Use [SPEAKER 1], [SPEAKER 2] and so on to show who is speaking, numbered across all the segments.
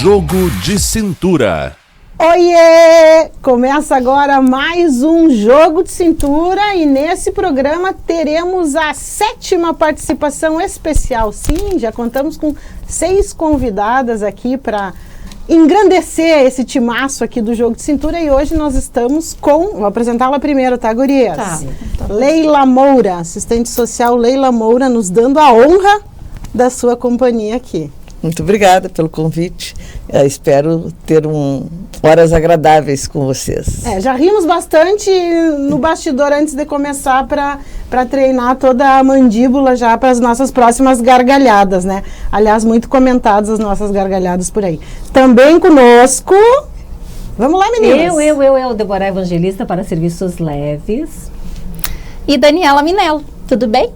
[SPEAKER 1] Jogo de Cintura.
[SPEAKER 2] Oiê! Começa agora mais um Jogo de Cintura e nesse programa teremos a 7ª participação especial. Sim, já contamos com 6 convidadas aqui para engrandecer esse timaço aqui do Jogo de Cintura e hoje nós estamos com... Vou apresentá-la primeiro, tá, gurias?
[SPEAKER 3] Tá.
[SPEAKER 2] Leila Moura, assistente social Leila Moura, nos dando a honra da sua companhia aqui.
[SPEAKER 3] Muito obrigada pelo convite. Espero ter horas agradáveis com vocês.
[SPEAKER 2] Já rimos bastante no bastidor antes de começar para treinar toda a mandíbula já para as nossas próximas gargalhadas, né? Aliás, muito comentadas as nossas gargalhadas por aí. Também conosco... Vamos lá, meninas.
[SPEAKER 4] Eu, Deborah Evangelista para Serviços Leves.
[SPEAKER 5] E Daniela Minello, tudo bem?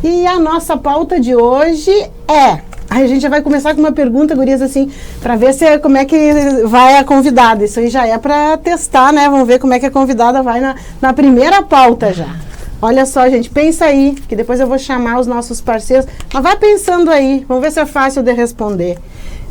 [SPEAKER 2] E a nossa pauta de hoje é... A gente já vai começar com uma pergunta, gurias, assim, para ver como é que vai a convidada. Isso aí já é para testar, né? Vamos ver como é que a convidada vai na primeira pauta já. Olha só, gente, pensa aí, que depois eu vou chamar os nossos parceiros. Mas vai pensando aí, vamos ver se é fácil de responder.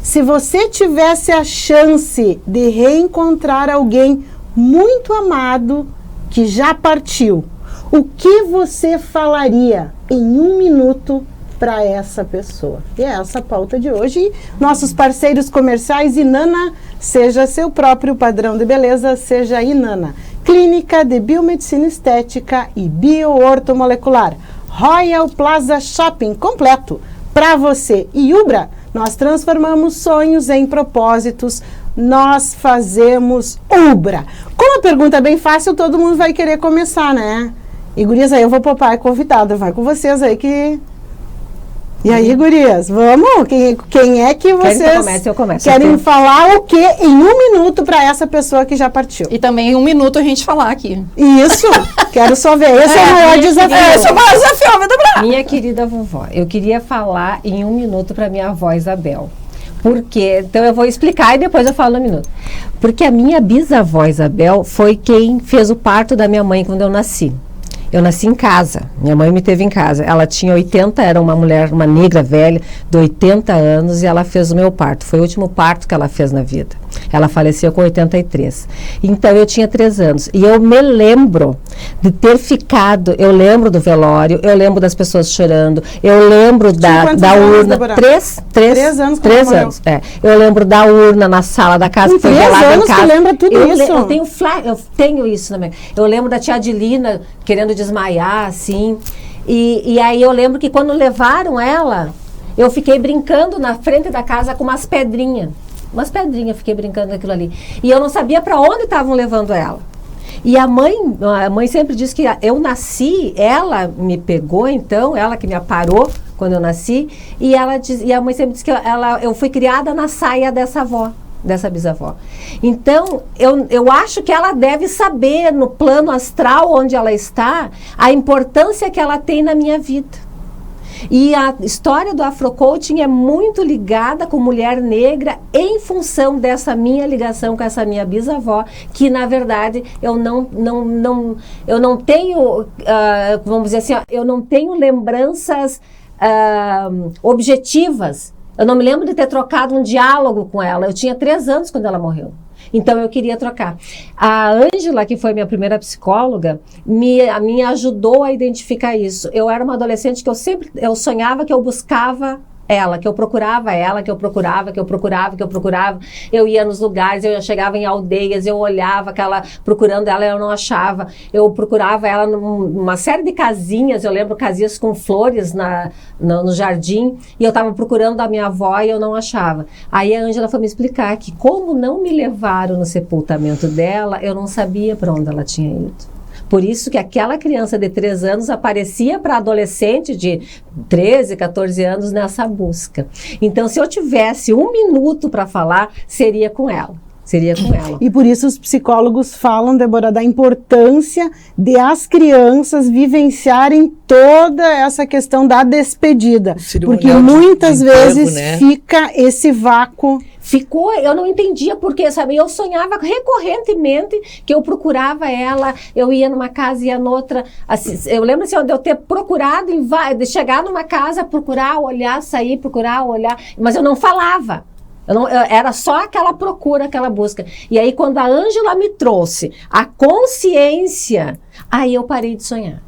[SPEAKER 2] Se você tivesse a chance de reencontrar alguém muito amado que já partiu, o que você falaria em 1 minuto para essa pessoa? E é essa a pauta de hoje. E nossos parceiros comerciais, Inana, seja seu próprio padrão de beleza, seja Inana. Clínica de Biomedicina Estética e Bioortomolecular. Royal Plaza Shopping completo para você. E Ubra, nós transformamos sonhos em propósitos. Nós fazemos Ubra. Como a pergunta é bem fácil, todo mundo vai querer começar, né? E gurias, aí eu vou poupar a convidada, vai com vocês aí que... E aí, gurias, vamos? Quem é que vocês
[SPEAKER 4] eu começo.
[SPEAKER 2] Querem falar o quê em 1 minuto para essa pessoa que já partiu?
[SPEAKER 5] E também em 1 minuto a gente falar aqui.
[SPEAKER 2] Isso, quero só ver. Esse é o maior desafio.
[SPEAKER 5] Esse é o maior desafio, vai dobrar.
[SPEAKER 4] Minha querida vovó, eu queria falar em 1 minuto para minha avó Isabel. Por quê? Então eu vou explicar e depois eu falo 1 minuto. Porque a minha bisavó Isabel foi quem fez o parto da minha mãe quando eu nasci. Eu nasci em casa, minha mãe me teve em casa. Ela tinha 80, era uma mulher, uma negra velha, de 80 anos, e ela fez o meu parto. Foi o último parto que ela fez na vida. Ela faleceu com 83. Então, eu tinha 3 anos. E eu me lembro de ter ficado, eu lembro do velório, eu lembro das pessoas chorando, eu lembro da urna. 3
[SPEAKER 2] anos.
[SPEAKER 4] 3 anos, é. Eu lembro da urna na sala da casa.
[SPEAKER 2] Em 3 anos
[SPEAKER 4] tu
[SPEAKER 2] lembra tudo isso?
[SPEAKER 4] Eu tenho isso na minha... Eu lembro da tia Adilina querendo desmaiar, assim. E aí eu lembro que quando levaram ela, eu fiquei brincando na frente da casa com umas pedrinhas. Fiquei brincando naquilo ali. E eu não sabia para onde estavam levando ela. E a mãe sempre disse que eu nasci, ela me pegou, então, ela que me aparou quando eu nasci, e a mãe sempre disse que eu fui criada na saia dessa avó. Dessa bisavó. Então, eu acho que ela deve saber, no plano astral onde ela está, a importância que ela tem na minha vida. E a história do afrocoaching é muito ligada com mulher negra em função dessa minha ligação com essa minha bisavó, que na verdade eu não tenho, vamos dizer assim, eu não tenho lembranças objetivas. Eu não me lembro de ter trocado um diálogo com ela. Eu tinha 3 anos quando ela morreu. Então, eu queria trocar. A Ângela, que foi minha primeira psicóloga, me ajudou a identificar isso. Eu era uma adolescente que eu sonhava que eu buscava ela, que eu procurava ela, que eu procurava. Eu ia nos lugares, eu chegava em aldeias, eu olhava procurando ela, eu não achava. Eu procurava ela numa série de casinhas, eu lembro casinhas com flores no jardim, e eu estava procurando a minha avó e eu não achava. Aí a Ângela foi me explicar que como não me levaram no sepultamento dela, eu não sabia para onde ela tinha ido. Por isso que aquela criança de 3 anos aparecia para adolescente de 13, 14 anos nessa busca. Então, se eu tivesse 1 minuto para falar, seria com ela. E por isso os psicólogos falam, Débora, da importância de as crianças vivenciarem toda essa questão da despedida. Porque muitas vezes fica esse vácuo. Ficou, eu não entendia porque, sabe, eu sonhava recorrentemente que eu procurava ela, eu ia numa casa e ia noutra, assim, eu lembro assim, de eu ter procurado, de chegar numa casa, procurar, olhar, sair, procurar, olhar, mas eu não falava. Era só aquela procura, aquela busca. E aí, quando a Ângela me trouxe a consciência, aí eu parei de sonhar.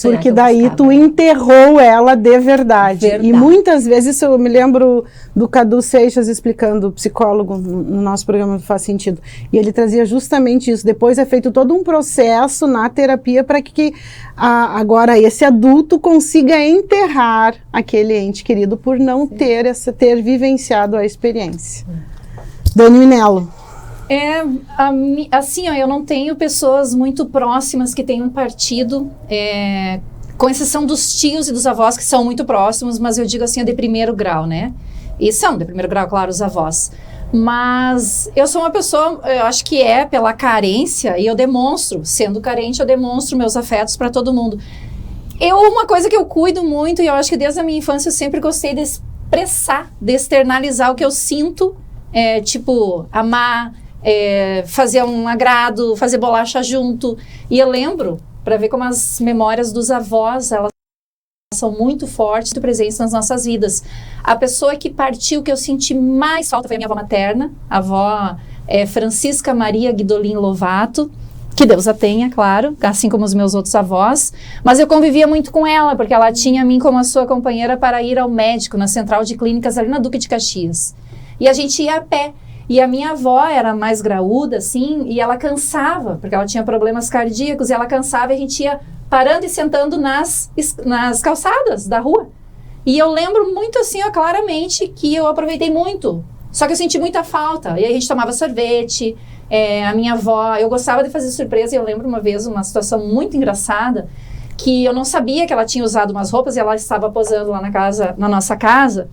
[SPEAKER 2] Porque daí tu enterrou ela de verdade. E muitas vezes, eu me lembro do Cadu Seixas explicando, psicólogo, no nosso programa Faz Sentido. E ele trazia justamente isso. Depois é feito todo um processo na terapia para que agora esse adulto consiga enterrar aquele ente querido por não ter vivenciado a experiência. Dani Minello.
[SPEAKER 5] Assim, eu não tenho pessoas muito próximas que tenham partido, com exceção dos tios e dos avós, que são muito próximos, mas eu digo assim, de primeiro grau, né? E são de primeiro grau, claro, os avós. Mas eu sou uma pessoa, eu acho que pela carência, e eu demonstro, sendo carente, eu demonstro meus afetos para todo mundo. Uma coisa que eu cuido muito, e eu acho que desde a minha infância eu sempre gostei de expressar, de externalizar o que eu sinto, tipo, amar, fazer um agrado, fazer bolacha junto. E eu lembro, para ver como as memórias dos avós, elas são muito fortes e presentes nas nossas vidas. A pessoa que partiu, que eu senti mais falta, foi a minha avó materna, a avó Francisca Maria Guidolin Lovato, que Deus a tenha, claro, assim como os meus outros avós, mas eu convivia muito com ela, porque ela tinha a mim como a sua companheira para ir ao médico, na central de clínicas ali na Duque de Caxias. E a gente ia a pé. E a minha avó era mais graúda, assim, e ela cansava, porque ela tinha problemas cardíacos, e ela cansava e a gente ia parando e sentando nas calçadas da rua. E eu lembro muito, assim, claramente, que eu aproveitei muito. Só que eu senti muita falta. E aí a gente tomava sorvete, a minha avó, eu gostava de fazer surpresa, e eu lembro uma vez uma situação muito engraçada, que eu não sabia que ela tinha usado umas roupas, e ela estava posando lá na nossa casa.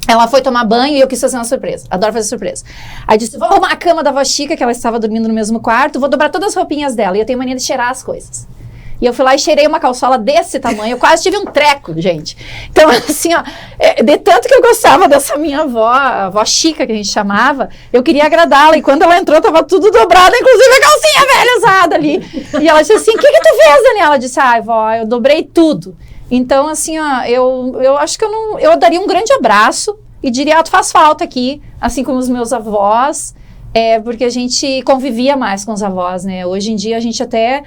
[SPEAKER 5] Ela foi tomar banho e eu quis fazer uma surpresa. Adoro fazer surpresa. Aí disse, vou arrumar a cama da avó Chica, que ela estava dormindo no mesmo quarto, vou dobrar todas as roupinhas dela. E eu tenho mania de cheirar as coisas. E eu fui lá e cheirei uma calçola desse tamanho. Eu quase tive um treco, gente. Então, assim, ó, de tanto que eu gostava dessa minha avó, a avó Chica, que a gente chamava, eu queria agradá-la. E quando ela entrou, tava tudo dobrado, inclusive a calcinha velha usada ali. E ela disse assim, o que tu fez, Daniela? Ela disse, vó, eu dobrei tudo. Então, assim, ó, eu acho que eu daria um grande abraço e diria, tu faz falta aqui, assim como os meus avós, porque a gente convivia mais com os avós, né? Hoje em dia a gente até,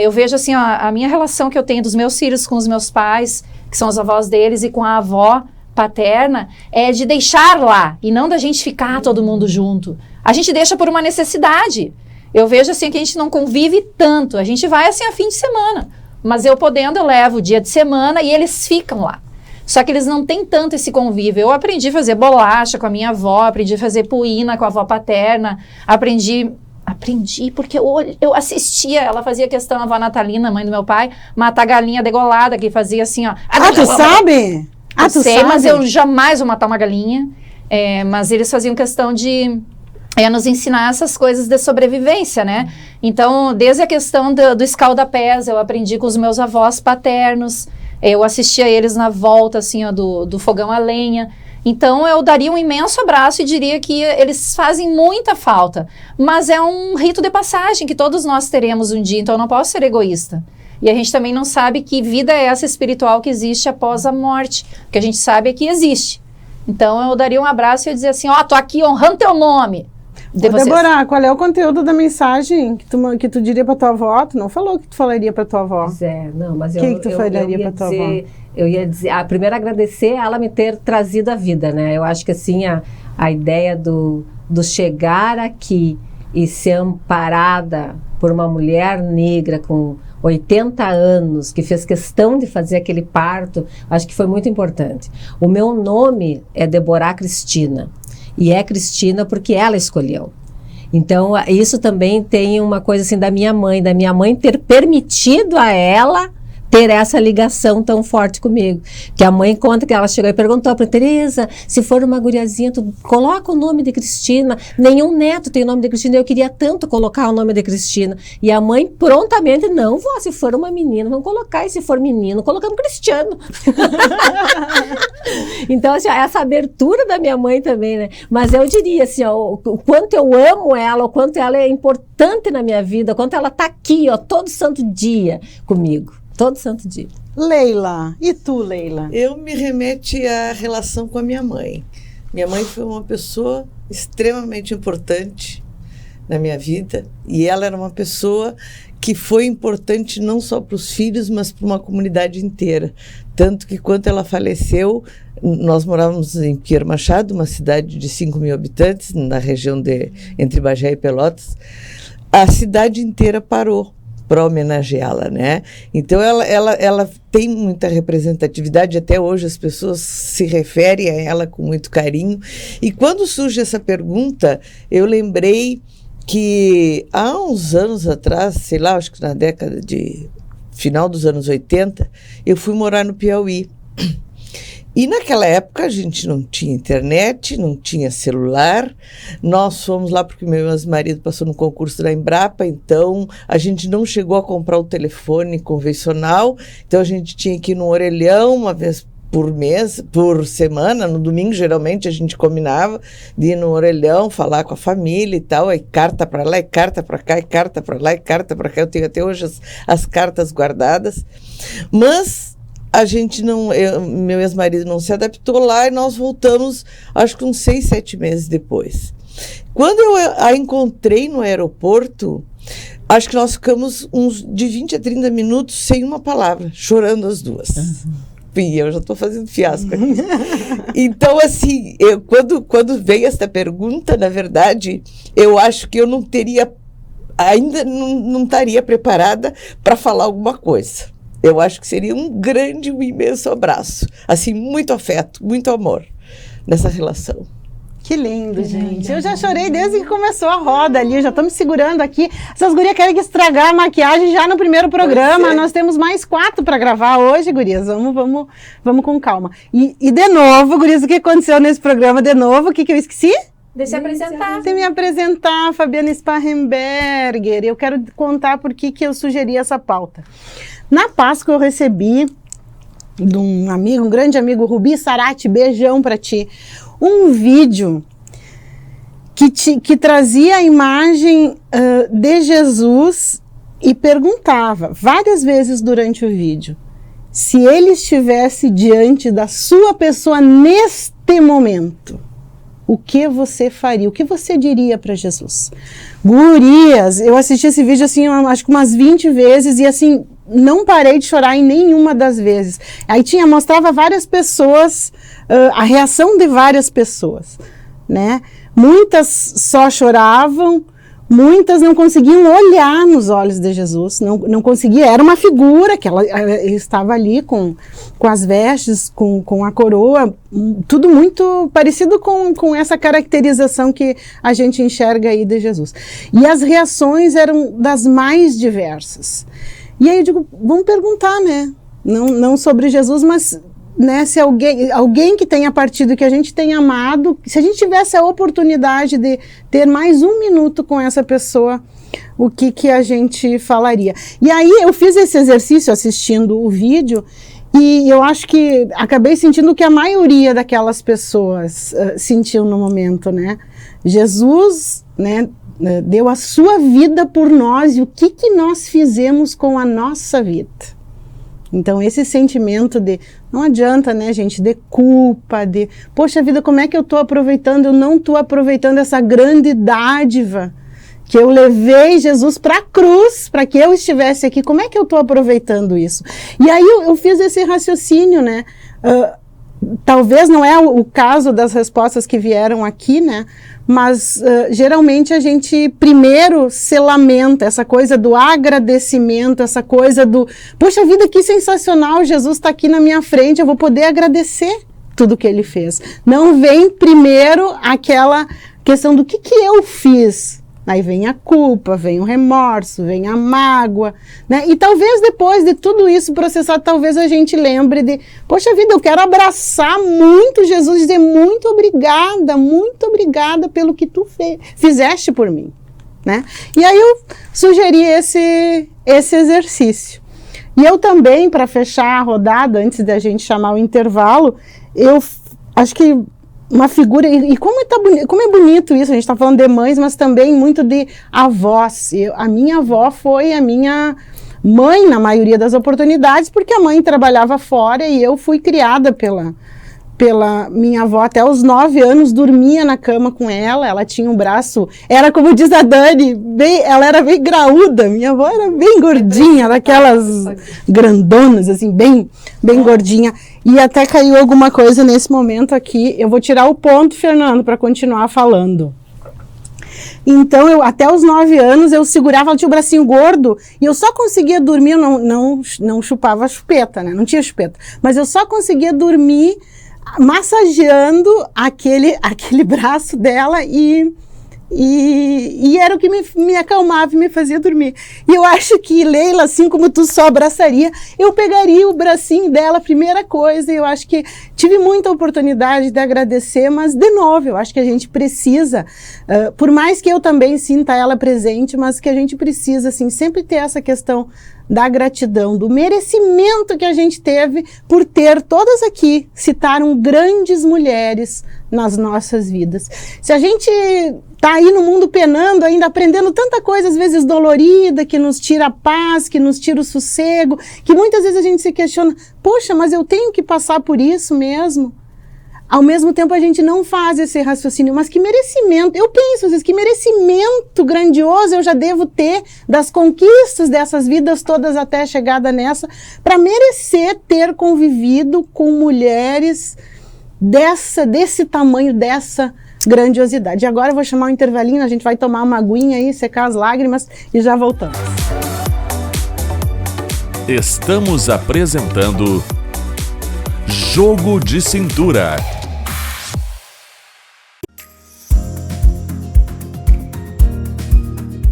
[SPEAKER 5] eu vejo assim, ó, a minha relação que eu tenho dos meus filhos com os meus pais, que são os avós deles, e com a avó paterna, é de deixar lá, e não da gente ficar todo mundo junto. A gente deixa por uma necessidade. Eu vejo assim que a gente não convive tanto, a gente vai assim a fim de semana. Mas eu podendo, eu levo o dia de semana e eles ficam lá. Só que eles não têm tanto esse convívio. Eu aprendi a fazer bolacha com a minha avó, aprendi a fazer puína com a avó paterna, aprendi porque eu assistia, ela fazia questão, a avó Natalina, mãe do meu pai, matar galinha degolada, que fazia assim, ó.
[SPEAKER 2] Tu sabe?
[SPEAKER 4] Eu sei, mas eu jamais vou matar uma galinha. Mas eles faziam questão de nos ensinar essas coisas de sobrevivência, né? Então, desde a questão do escalda-pés, eu aprendi com os meus avós paternos, eu assistia eles na volta, assim, ó, do fogão a lenha. Então, eu daria um imenso abraço e diria que eles fazem muita falta. Mas é um rito de passagem que todos nós teremos um dia, então eu não posso ser egoísta. E a gente também não sabe que vida é essa espiritual que existe após a morte. O que a gente sabe é que existe. Então, eu daria um abraço e eu dizer assim, tô aqui honrando teu nome.
[SPEAKER 2] Débora, qual é o conteúdo da mensagem que tu diria para tua avó? Tu não falou que tu falaria para tua avó.
[SPEAKER 4] Não, mas
[SPEAKER 2] o que tu falaria para tua avó?
[SPEAKER 4] Eu ia dizer, primeiro agradecer ela me ter trazido a vida, né? Eu acho que assim, a ideia do chegar aqui e ser amparada por uma mulher negra com 80 anos, que fez questão de fazer aquele parto, acho que foi muito importante. O meu nome é Deborah Cristina. E é Cristina porque ela escolheu. Então, isso também tem uma coisa assim da minha mãe ter permitido a ela ter essa ligação tão forte comigo. Que a mãe conta que ela chegou e perguntou para Tereza, se for uma guriazinha, tu coloca o nome de Cristina. Nenhum neto tem o nome de Cristina, eu queria tanto colocar o nome de Cristina. E a mãe prontamente, não, vó, se for uma menina, vamos colocar, e se for menino, colocamos Cristiano. Então, assim, essa abertura da minha mãe também, né? Mas eu diria, assim, o quanto eu amo ela, o quanto ela é importante na minha vida, o quanto ela tá aqui, todo santo dia comigo. Todo santo dia.
[SPEAKER 2] Leila, e tu, Leila?
[SPEAKER 3] Eu me remete à relação com a minha mãe. Minha mãe foi uma pessoa extremamente importante na minha vida, e ela era uma pessoa que foi importante não só para os filhos, mas para uma comunidade inteira. Tanto que quando ela faleceu, nós morávamos em Pierre Machado, uma cidade de 5.000 habitantes, na região entre Bagé e Pelotas. A cidade inteira parou para homenageá-la, né? Então ela tem muita representatividade, até hoje as pessoas se referem a ela com muito carinho. E quando surge essa pergunta, eu lembrei que há uns anos atrás, sei lá, acho que na década de final dos anos 80, eu fui morar no Piauí. E naquela época a gente não tinha internet, não tinha celular. Nós fomos lá porque meu ex-marido passou no concurso da Embrapa, então a gente não chegou a comprar o telefone convencional, então a gente tinha que ir no orelhão uma vez por mês, por semana, no domingo geralmente a gente combinava de ir no orelhão, falar com a família e tal, aí carta para lá, e carta para cá, e carta para lá, e carta para cá. Eu tenho até hoje as cartas guardadas, mas a gente não, meu ex-marido não se adaptou lá e nós voltamos, acho que uns 6, 7 meses depois. Quando eu a encontrei no aeroporto, acho que nós ficamos uns de 20 a 30 minutos sem uma palavra, chorando as duas. E eu já estou fazendo fiasco aqui. Então, assim, quando veio essa pergunta, na verdade, eu acho que eu não teria, ainda não estaria preparada para falar alguma coisa. Eu acho que seria um grande, um imenso abraço. Assim, muito afeto, muito amor nessa relação.
[SPEAKER 2] Que lindo, gente. Eu já chorei desde que começou a roda ali, eu já estou me segurando aqui. Essas gurias querem estragar a maquiagem já no primeiro programa. Nós temos mais 4 para gravar hoje, gurias. Vamos com calma. E de novo, gurias, o que aconteceu nesse programa de novo? O que eu esqueci?
[SPEAKER 5] Deixa eu apresentar.
[SPEAKER 2] Você me apresentar, Fabiana Sparrenberger. Eu quero contar por que eu sugeri essa pauta. Na Páscoa eu recebi de um amigo, um grande amigo, Rubi Sarati, beijão para ti, um vídeo que trazia a imagem de Jesus e perguntava várias vezes durante o vídeo se ele estivesse diante da sua pessoa neste momento, o que você faria? O que você diria para Jesus? Gurias, eu assisti esse vídeo assim, acho que umas 20 vezes e assim, não parei de chorar em nenhuma das vezes. Aí mostrava várias pessoas, a reação de várias pessoas, né? Muitas só choravam, muitas não conseguiam olhar nos olhos de Jesus, não conseguia, era uma figura que ela estava ali com as vestes, com a coroa, tudo muito parecido com essa caracterização que a gente enxerga aí de Jesus. E as reações eram das mais diversas. E aí eu digo, vamos perguntar, né? Não sobre Jesus, mas né, se alguém que tenha partido, que a gente tenha amado, se a gente tivesse a oportunidade de ter mais um minuto com essa pessoa, o que a gente falaria? E aí eu fiz esse exercício assistindo o vídeo e eu acho que acabei sentindo o que a maioria daquelas pessoas sentiu no momento, né? Jesus, né, deu a sua vida por nós e o que nós fizemos com a nossa vida. Então esse sentimento de, não adianta, né, gente, de culpa, de, poxa vida, como é que eu estou aproveitando? Eu não estou aproveitando essa grande dádiva que eu levei Jesus para a cruz, para que eu estivesse aqui. Como é que eu estou aproveitando isso? E aí eu fiz esse raciocínio, né? Talvez não é o caso das respostas que vieram aqui, né? Mas geralmente a gente primeiro se lamenta, essa coisa do agradecimento, essa coisa do, poxa vida, que sensacional, Jesus está aqui na minha frente, eu vou poder agradecer tudo que ele fez. Não vem primeiro aquela questão do que eu fiz. Aí vem a culpa, vem o remorso, vem a mágoa, né? E talvez depois de tudo isso processado, talvez a gente lembre de, poxa vida, eu quero abraçar muito Jesus e dizer muito obrigada pelo que tu fizeste por mim, né? E aí eu sugeri esse exercício. E eu também, para fechar a rodada, antes da gente chamar o intervalo, eu acho que uma figura, e como é bonito isso, a gente está falando de mães, mas também muito de avós. A minha avó foi a minha mãe na maioria das oportunidades, porque a mãe trabalhava fora e eu fui criada pela pela minha avó até os 9 anos, dormia na cama com ela, ela tinha um braço, era como diz a Dani, ela era bem graúda, minha avó era bem gordinha, daquelas grandonas, assim, bem gordinha, e até caiu alguma coisa nesse momento aqui, eu vou tirar o ponto, Fernando, para continuar falando. Então, até os 9 anos, eu segurava, ela tinha o bracinho gordo, e eu só conseguia dormir, eu não chupava chupeta, né? Não tinha chupeta. Mas eu só conseguia dormir massageando aquele braço dela e era o que me acalmava e me fazia dormir. E eu acho que, Leila, assim como tu só abraçaria, eu pegaria o bracinho dela, primeira coisa, eu acho que tive muita oportunidade de agradecer, mas, de novo, eu acho que a gente precisa, por mais que eu também sinta ela presente, mas que a gente precisa, assim, sempre ter essa questão da gratidão, do merecimento que a gente teve por ter, todas aqui citaram grandes mulheres nas nossas vidas. Se a gente está aí no mundo penando, ainda aprendendo tanta coisa, às vezes dolorida, que nos tira a paz, que nos tira o sossego, que muitas vezes a gente se questiona, poxa, mas eu tenho que passar por isso mesmo? Ao mesmo tempo a gente não faz esse raciocínio, mas que merecimento, eu penso às vezes, que merecimento grandioso eu já devo ter das conquistas dessas vidas todas até a chegada nessa, para merecer ter convivido com mulheres desse tamanho, dessa grandiosidade. E agora eu vou chamar um intervalinho, a gente vai tomar uma aguinha aí, secar as lágrimas e já voltamos.
[SPEAKER 1] Estamos apresentando Jogo de Cintura.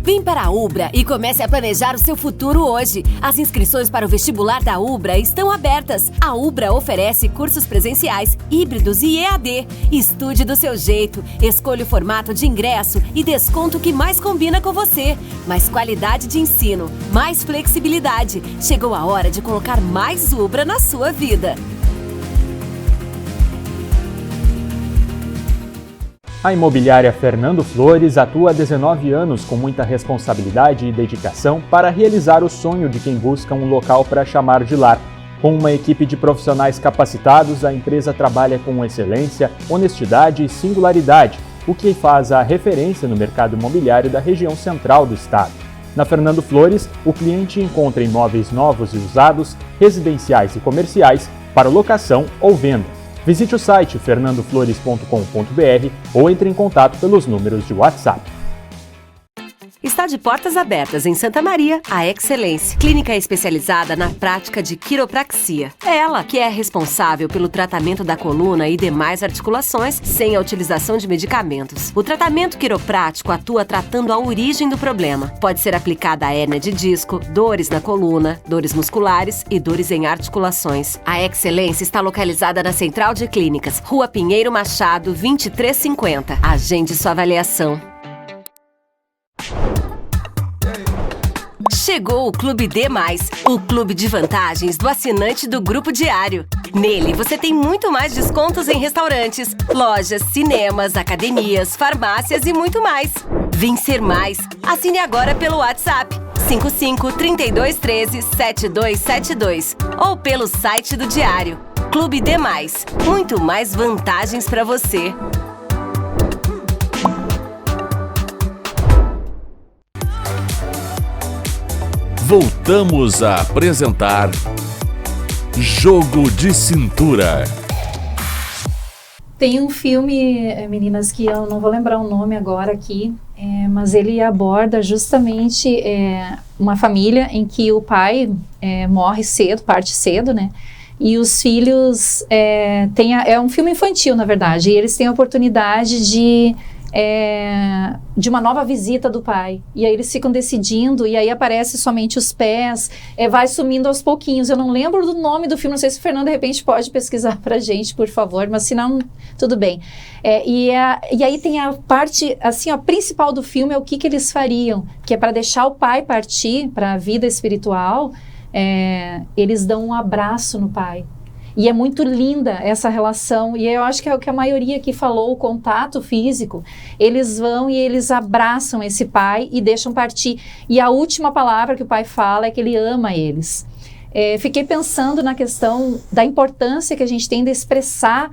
[SPEAKER 6] Vem para a Ubra e comece a planejar o seu futuro hoje. As inscrições para o vestibular da Ubra estão abertas. A Ubra oferece cursos presenciais, híbridos e EAD. Estude do seu jeito, escolha o formato de ingresso e desconto que mais combina com você. Mais qualidade de ensino, mais flexibilidade. Chegou a hora de colocar mais Ubra na sua vida.
[SPEAKER 7] A imobiliária Fernando Flores atua há 19 anos com muita responsabilidade e dedicação para realizar o sonho de quem busca um local para chamar de lar. Com uma equipe de profissionais capacitados, a empresa trabalha com excelência, honestidade e singularidade, o que faz a referência no mercado imobiliário da região central do estado. Na Fernando Flores, o cliente encontra imóveis novos e usados, residenciais e comerciais, para locação ou venda. Visite o site fernandoflores.com.br ou entre em contato pelos números de WhatsApp.
[SPEAKER 6] Está de portas abertas em Santa Maria, a Excelência, clínica especializada na prática de quiropraxia. É ela que é responsável pelo tratamento da coluna e demais articulações sem a utilização de medicamentos. O tratamento quiroprático atua tratando a origem do problema. Pode ser aplicada a hérnia de disco, dores na coluna, dores musculares e dores em articulações. A Excelência está localizada na Central de Clínicas, Rua Pinheiro Machado, 2350. Agende sua avaliação. Chegou o Clube D+, o clube de vantagens do assinante do Grupo Diário. Nele, você tem muito mais descontos em restaurantes, lojas, cinemas, academias, farmácias e muito mais. Vem ser mais. Assine agora pelo WhatsApp 55 32 13 7272 ou pelo site do Diário. Clube D+, muito mais vantagens para você.
[SPEAKER 1] Voltamos a apresentar Jogo de Cintura.
[SPEAKER 5] Tem um filme, meninas, que eu não vou lembrar o nome agora aqui, mas ele aborda justamente uma família em que o pai morre cedo, parte cedo, né? E os filhos é um filme infantil, na verdade, e eles têm a oportunidade de uma nova visita do pai, e aí eles ficam decidindo, e aí aparece somente os pés, vai sumindo aos pouquinhos. Eu não lembro do nome do filme, não sei se o Fernando de repente pode pesquisar pra gente, por favor, mas se não, tudo bem. E aí tem a parte, assim, a principal do filme é o que eles fariam, que é para deixar o pai partir para a vida espiritual. Eles dão um abraço no pai. E é muito linda essa relação, e eu acho que é o que a maioria aqui falou, o contato físico. Eles vão e eles abraçam esse pai e deixam partir. E a última palavra que o pai fala é que ele ama eles. Fiquei pensando na questão da importância que a gente tem de expressar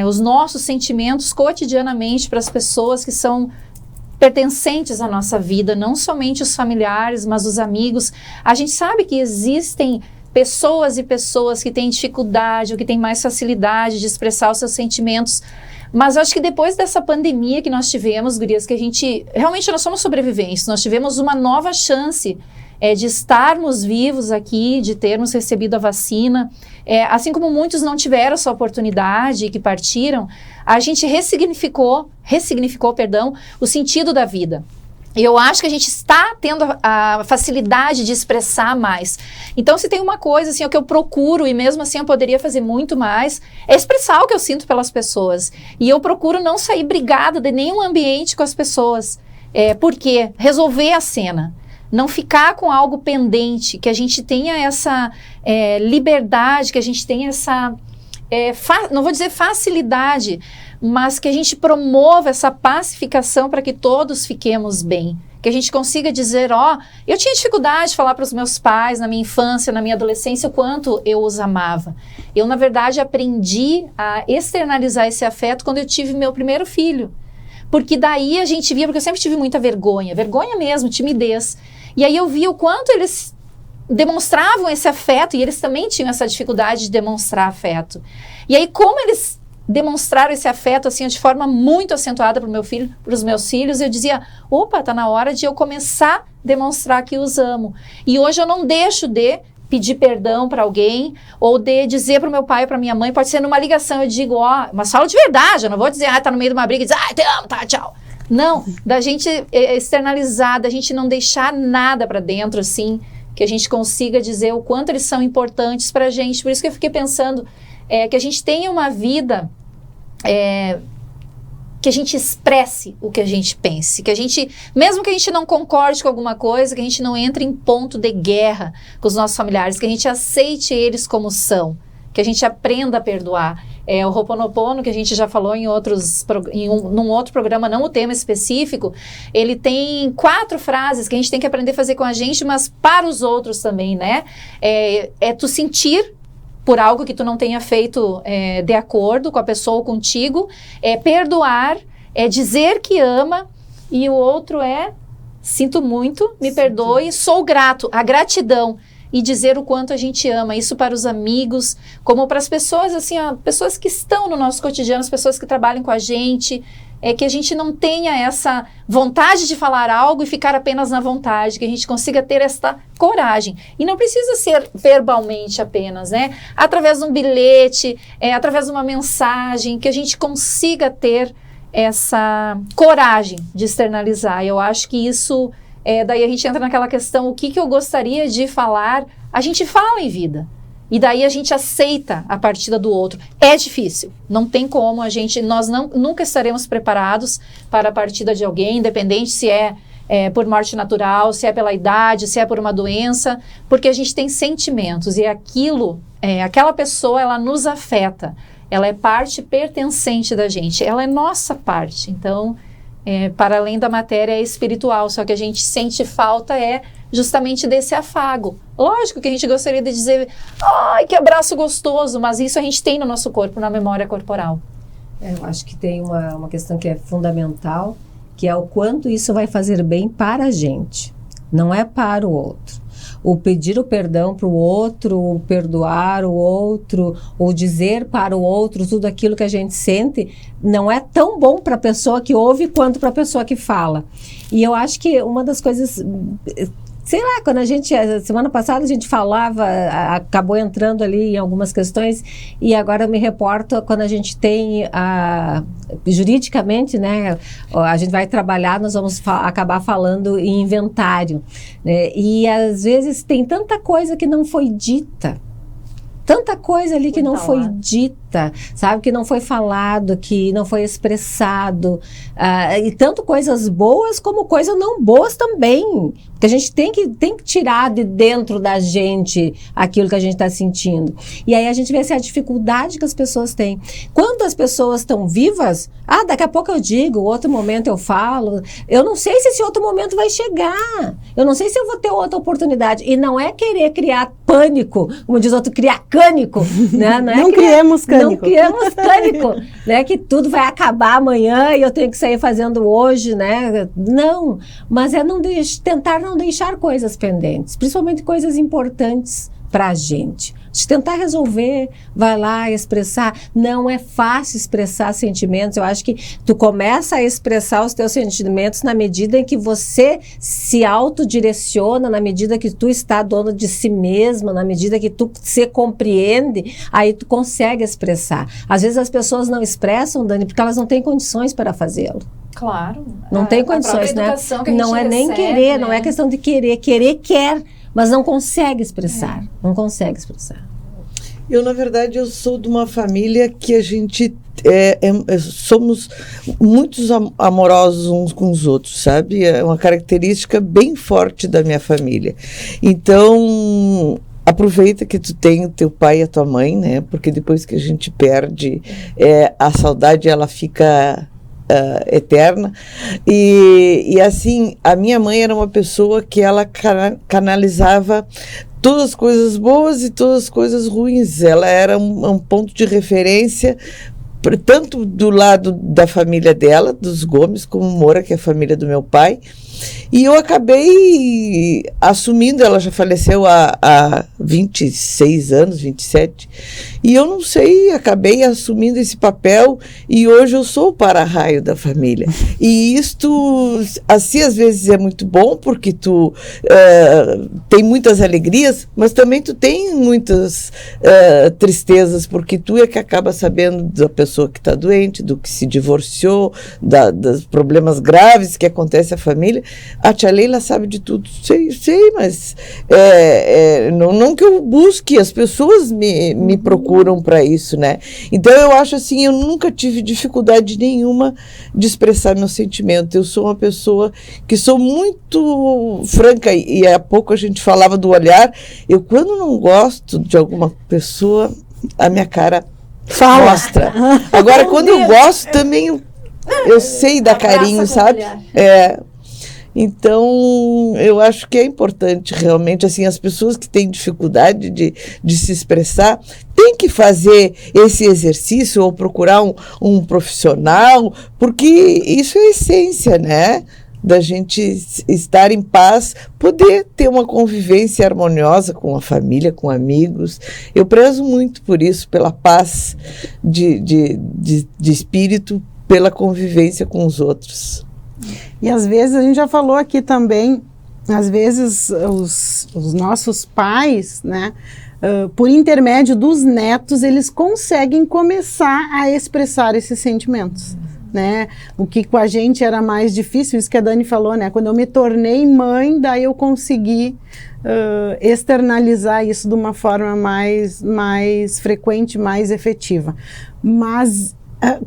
[SPEAKER 5] os nossos sentimentos cotidianamente para as pessoas que são pertencentes à nossa vida, não somente os familiares, mas os amigos. A gente sabe que existem pessoas e pessoas que têm dificuldade ou que têm mais facilidade de expressar os seus sentimentos, mas acho que depois dessa pandemia que nós tivemos, gurias, que a gente, realmente nós somos sobreviventes, nós tivemos uma nova chance de estarmos vivos aqui, de termos recebido a vacina, assim como muitos não tiveram essa oportunidade e que partiram, a gente ressignificou, o sentido da vida. E eu acho que a gente está tendo a facilidade de expressar mais. Então, se tem uma coisa assim, o que eu procuro, e mesmo assim eu poderia fazer muito mais, é expressar o que eu sinto pelas pessoas. E eu procuro não sair brigada de nenhum ambiente com as pessoas. Por quê? Resolver a cena. Não ficar com algo pendente, que a gente tenha essa liberdade, que a gente tenha essa, não vou dizer facilidade, mas que a gente promova essa pacificação para que todos fiquemos bem. Que a gente consiga dizer, eu tinha dificuldade de falar para os meus pais na minha infância, na minha adolescência, o quanto eu os amava. Eu, na verdade, aprendi a externalizar esse afeto quando eu tive meu primeiro filho. Porque daí a gente via, porque eu sempre tive muita vergonha mesmo, timidez. E aí eu via o quanto eles demonstravam esse afeto, e eles também tinham essa dificuldade de demonstrar afeto. E aí, como eles demonstraram esse afeto assim de forma muito acentuada para os meus filhos, eu dizia, opa, tá na hora de eu começar a demonstrar que os amo. E hoje eu não deixo de pedir perdão para alguém, ou de dizer para o meu pai ou para minha mãe, pode ser numa ligação, eu digo, mas falo de verdade, eu não vou dizer, tá no meio de uma briga e dizer, te amo, tá, tchau. Não, da gente externalizar, da gente não deixar nada para dentro, assim, que a gente consiga dizer o quanto eles são importantes para a gente. Por isso que eu fiquei pensando que a gente tenha uma vida que a gente expresse o que a gente pense, que a gente, mesmo que a gente não concorde com alguma coisa, que a gente não entre em ponto de guerra com os nossos familiares, que a gente aceite eles como são, que a gente aprenda a perdoar. O Ho'oponopono, que a gente já falou num outro programa, não o tema específico, ele tem 4 frases que a gente tem que aprender a fazer com a gente, mas para os outros também, né? Tu sentir por algo que tu não tenha feito de acordo com a pessoa ou contigo, perdoar, dizer que ama, e o outro sinto muito, me perdoe, sou grato, a gratidão, e dizer o quanto a gente ama, isso para os amigos, como para as pessoas, assim, pessoas que estão no nosso cotidiano, as pessoas que trabalham com a gente, que a gente não tenha essa vontade de falar algo e ficar apenas na vontade, que a gente consiga ter esta coragem. E não precisa ser verbalmente apenas, né? Através de um bilhete, através de uma mensagem, que a gente consiga ter essa coragem de externalizar. Eu acho que isso, daí a gente entra naquela questão, o que eu gostaria de falar, a gente fala em vida. E daí a gente aceita a partida do outro. É difícil, não tem como, nós nunca estaremos preparados para a partida de alguém, independente se por morte natural, se é pela idade, se é por uma doença, porque a gente tem sentimentos e aquela pessoa, ela nos afeta, ela é parte pertencente da gente, ela é nossa parte. Então, para além da matéria, é espiritual, só que a gente sente falta justamente desse afago. Lógico que a gente gostaria de dizer, ai, que abraço gostoso, mas isso a gente tem no nosso corpo, na memória corporal.
[SPEAKER 4] Eu acho que tem uma questão que é fundamental, que é o quanto isso vai fazer bem para a gente, não é para o outro. O pedir o perdão para o outro, o perdoar o outro, ou dizer para o outro tudo aquilo que a gente sente, não é tão bom para a pessoa que ouve quanto para a pessoa que fala. E eu acho que uma das coisas... Sei lá, quando semana passada a gente falava, acabou entrando ali em algumas questões, e agora eu me reporto quando a gente tem, juridicamente, né, a gente vai trabalhar, nós vamos acabar falando em inventário, né, e às vezes tem tanta coisa que não foi dita, tanta coisa ali que não foi dita, sabe? Que não foi falado, que não foi expressado. E tanto coisas boas como coisas não boas também. Porque a gente tem que tirar de dentro da gente aquilo que a gente está sentindo. E aí a gente vê assim, a dificuldade que as pessoas têm. Quando as pessoas estão vivas, daqui a pouco eu digo, outro momento eu falo. Eu não sei se esse outro momento vai chegar. Eu não sei se eu vou ter outra oportunidade. E não é querer criar pânico, como diz outro, criar cânico, né?
[SPEAKER 2] Não criemos cânico.
[SPEAKER 4] Não criemos cânico, né? Que tudo vai acabar amanhã e eu tenho que sair fazendo hoje, né? Não, mas é tentar não deixar coisas pendentes, principalmente coisas importantes para a gente. De tentar resolver, vai lá expressar. Não é fácil expressar sentimentos. Eu acho que tu começa a expressar os teus sentimentos na medida em que você se autodireciona, na medida que tu está dono de si mesma, na medida que tu se compreende, aí tu consegue expressar. Às vezes as pessoas não expressam, Dani, porque elas não têm condições para fazê-lo.
[SPEAKER 5] Claro.
[SPEAKER 4] Não tem condições, né? Não é nem querer, né? Não é questão de querer. Quer, mas não consegue expressar. Não consegue expressar.
[SPEAKER 3] Eu, na verdade, eu sou de uma família que a gente somos muito amorosos uns com os outros, sabe? É uma característica bem forte da minha família. Então, aproveita que tu tem o teu pai e a tua mãe, né? Porque depois que a gente perde, a saudade, ela fica eterna. E assim, a minha mãe era uma pessoa que ela canalizava todas as coisas boas e todas as coisas ruins. Ela era um ponto de referência, tanto do lado da família dela, dos Gomes, como Moura, que é a família do meu pai. E eu acabei assumindo, ela já faleceu há 26 anos, 27, e eu não sei, acabei assumindo esse papel e hoje eu sou o para-raio da família. E isto, assim, às vezes é muito bom, porque tu tem muitas alegrias, mas também tu tem muitas tristezas, porque tu é que acaba sabendo da pessoa que está doente, do que se divorciou, dos problemas graves que acontecem à família. A tia Leila sabe de tudo, sei, mas não que eu busque, as pessoas me procuram para isso, né? Então eu acho assim, eu nunca tive dificuldade nenhuma de expressar meu sentimento. Eu sou uma pessoa que sou muito franca, e há pouco a gente falava do olhar. Eu, quando não gosto de alguma pessoa, a minha cara mostra. Agora, quando eu gosto também, eu sei dar carinho, sabe? Então, eu acho que é importante realmente, assim, as pessoas que têm dificuldade de se expressar, têm que fazer esse exercício ou procurar um profissional, porque isso é a essência, né? Da gente estar em paz, poder ter uma convivência harmoniosa com a família, com amigos. Eu prezo muito por isso, pela paz de espírito, pela convivência com os outros.
[SPEAKER 2] E às vezes, a gente já falou aqui também, às vezes os nossos pais, né, por intermédio dos netos, eles conseguem começar a expressar esses sentimentos, né? O que com a gente era mais difícil, isso que a Dani falou, né? Quando eu me tornei mãe, daí eu consegui externalizar isso de uma forma mais frequente, mais efetiva. Mas,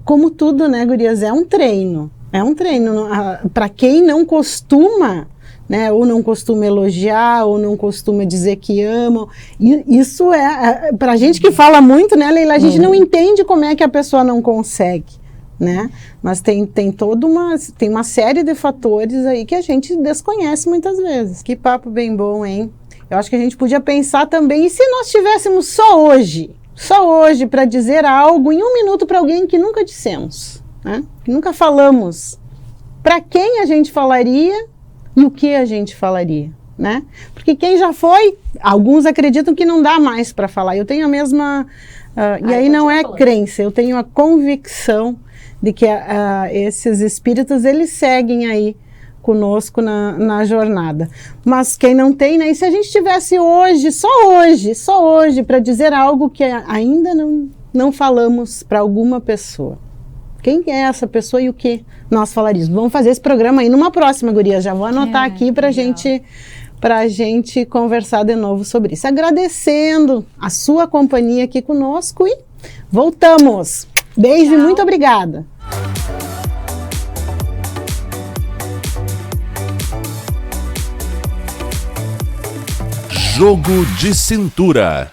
[SPEAKER 2] como tudo, né, gurias, é um treino. É um treino. Para quem não costuma, né, ou não costuma elogiar, ou não costuma dizer que ama, isso para a gente que fala muito, né, Leila, a gente não entende como é que a pessoa não consegue, né? Mas tem uma série de fatores aí que a gente desconhece muitas vezes. Que papo bem bom, hein? Eu acho que a gente podia pensar também, e se nós tivéssemos só hoje para dizer algo em 1 minuto para alguém que nunca dissemos, né? Que nunca falamos, para quem a gente falaria e o que a gente falaria, né? Porque quem já foi, alguns acreditam que não dá mais para falar. Eu tenho a mesma, e aí não é crença, eu tenho a convicção de que esses espíritos, eles seguem aí conosco na jornada. Mas quem não tem, né? E se a gente tivesse só hoje, para dizer algo que ainda não falamos para alguma pessoa? Quem é essa pessoa e o que nós falaríamos? Vamos fazer esse programa aí numa próxima, gurias. Já vou anotar aqui para a gente conversar de novo sobre isso. Agradecendo a sua companhia aqui conosco e voltamos. Beijo e muito obrigada.
[SPEAKER 1] Jogo de Cintura.